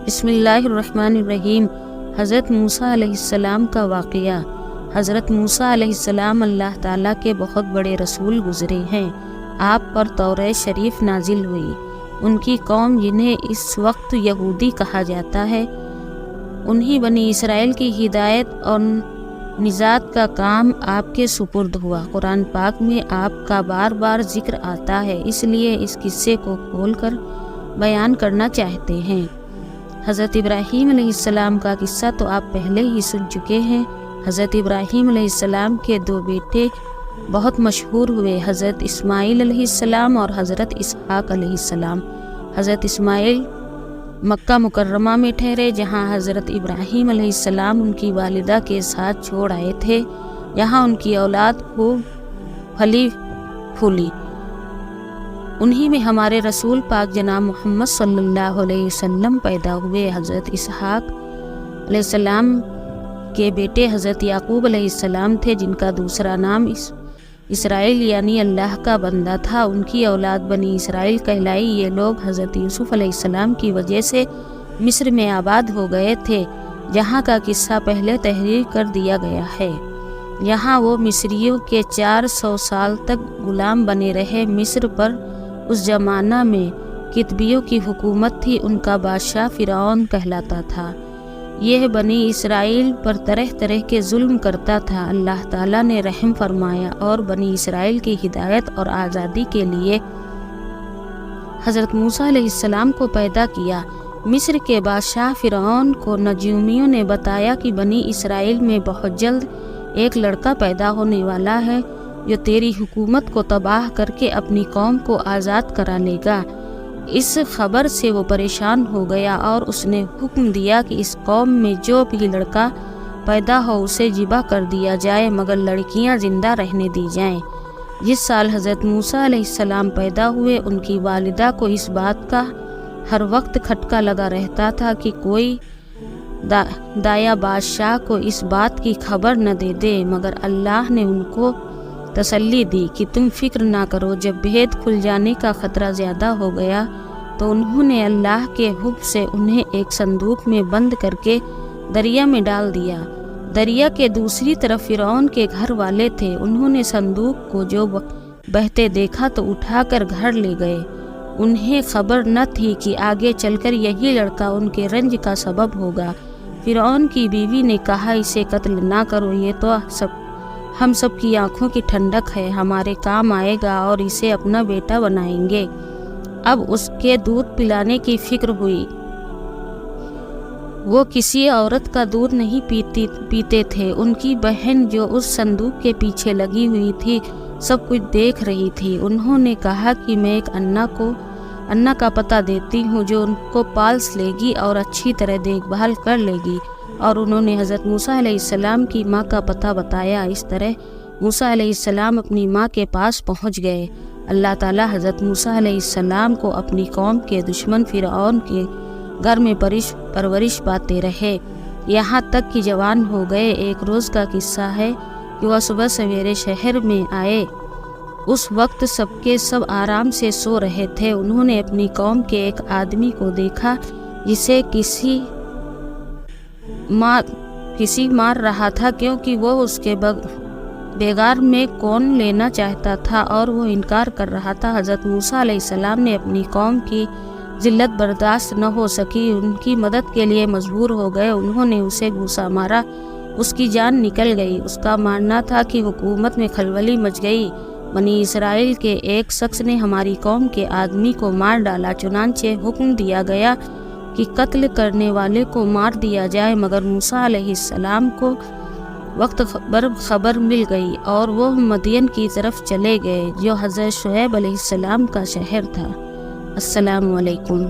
بسم اللہ الرحمن الرحیم۔ حضرت موسیٰ علیہ السلام کا واقعہ۔ حضرت موسیٰ علیہ السلام اللہ تعالیٰ کے بہت بڑے رسول گزرے ہیں۔ آپ پر توریت شریف نازل ہوئی۔ ان کی قوم جنہیں اس وقت یہودی کہا جاتا ہے، انہی بنی اسرائیل کی ہدایت اور نجات کا کام آپ کے سپرد ہوا۔ قرآن پاک میں آپ کا بار بار ذکر آتا ہے، اس لیے اس قصے کو کھول کر بیان کرنا چاہتے ہیں۔ حضرت ابراہیم علیہ السلام کا قصہ تو آپ پہلے ہی سن چکے ہیں۔ حضرت ابراہیم علیہ السلام کے دو بیٹے بہت مشہور ہوئے، حضرت اسماعیل علیہ السلام اور حضرت اسحاق علیہ السلام۔ حضرت اسماعیل مکہ مکرمہ میں ٹھہرے، جہاں حضرت ابراہیم علیہ السلام ان کی والدہ کے ساتھ چھوڑ آئے تھے۔ یہاں ان کی اولاد خوب پھلی پھولی۔ انہی میں ہمارے رسول پاک جناب محمد صلی اللہ علیہ وسلم پیدا ہوئے۔ حضرت اسحاق علیہ السلام کے بیٹے حضرت یعقوب علیہ السلام تھے، جن کا دوسرا نام اسرائیل یعنی اللہ کا بندہ تھا۔ ان کی اولاد بنی اسرائیل کہلائی۔ یہ لوگ حضرت یوسف علیہ السلام کی وجہ سے مصر میں آباد ہو گئے تھے، جہاں کا قصہ پہلے تحریر کر دیا گیا ہے۔ یہاں وہ مصریوں کے 400 سال تک غلام بنے رہے۔ مصر پر اس زمانہ میں کتبیوں کی حکومت تھی، ان کا بادشاہ فرعون کہلاتا تھا۔ یہ بنی اسرائیل پر طرح طرح کے ظلم کرتا تھا۔ اللہ تعالیٰ نے رحم فرمایا اور بنی اسرائیل کی ہدایت اور آزادی کے لیے حضرت موسیٰ علیہ السلام کو پیدا کیا۔ مصر کے بادشاہ فرعون کو نجومیوں نے بتایا کہ بنی اسرائیل میں بہت جلد ایک لڑکا پیدا ہونے والا ہے، جو تیری حکومت کو تباہ کر کے اپنی قوم کو آزاد کرا لے گا۔ اس خبر سے وہ پریشان ہو گیا اور اس نے حکم دیا کہ اس قوم میں جو بھی لڑکا پیدا ہو اسے ذبح کر دیا جائے، مگر لڑکیاں زندہ رہنے دی جائیں۔ جس سال حضرت موسیٰ علیہ السلام پیدا ہوئے، ان کی والدہ کو اس بات کا ہر وقت کھٹکا لگا رہتا تھا کہ کوئی دایا بادشاہ کو اس بات کی خبر نہ دے دے، مگر اللہ نے ان کو تسلی دی کہ تم فکر نہ کرو۔ جب بھید کھل جانے کا خطرہ زیادہ ہو گیا تو انہوں نے اللہ کے حکم سے انہیں ایک صندوق میں بند کر کے دریا میں ڈال دیا۔ دریا کے دوسری طرف فرعون کے گھر والے تھے۔ انہوں نے صندوق کو جو بہتے دیکھا تو اٹھا کر گھر لے گئے۔ انہیں خبر نہ تھی کہ آگے چل کر یہی لڑکا ان کے رنج کا سبب ہوگا۔ فرعون کی بیوی نے کہا، اسے قتل نہ کرو، یہ تو ہم سب کی آنکھوں کی ٹھنڈک ہے، ہمارے کام آئے گا اور اسے اپنا بیٹا بنائیں گے۔ اب اس کے دودھ پلانے کی فکر ہوئی۔ وہ کسی عورت کا دودھ نہیں پیتے تھے۔ ان کی بہن جو اس صندوق کے پیچھے لگی ہوئی تھی سب کچھ دیکھ رہی تھی۔ انہوں نے کہا کہ میں ایک انا کا پتہ دیتی ہوں جو ان کو پالس لے گی اور اچھی طرح دیکھ بھال کر لے گی، اور انہوں نے حضرت موسیٰ علیہ السلام کی ماں کا پتہ بتایا۔ اس طرح موسیٰ علیہ السلام اپنی ماں کے پاس پہنچ گئے۔ اللہ تعالیٰ حضرت موسیٰ علیہ السلام کو اپنی قوم کے دشمن فرعون کے گھر میں پرورش پاتے رہے، یہاں تک کہ جوان ہو گئے۔ ایک روز کا قصہ ہے کہ وہ صبح سویرے شہر میں آئے۔ اس وقت سب کے سب آرام سے سو رہے تھے۔ انہوں نے اپنی قوم کے ایک آدمی کو دیکھا جسے کسی مار رہا تھا، کیونکہ وہ اس کے بغیر میں کون لینا چاہتا تھا اور وہ انکار کر رہا تھا۔ حضرت موسیٰ علیہ السلام نے اپنی قوم کی ذلت برداشت نہ ہو سکی، ان کی مدد کے لیے مجبور ہو گئے۔ انہوں نے اسے گھوسا مارا، اس کی جان نکل گئی۔ اس کا ماننا تھا کہ حکومت میں کھلبلی مچ گئی۔ بنی اسرائیل کے ایک شخص نے ہماری قوم کے آدمی کو مار ڈالا، چنانچہ حکم دیا گیا کہ قتل کرنے والے کو مار دیا جائے، مگر موسیٰ علیہ السلام کو وقت خبر مل گئی اور وہ مدین کی طرف چلے گئے، جو حضرت شعیب علیہ السلام کا شہر تھا۔ السلام علیکم۔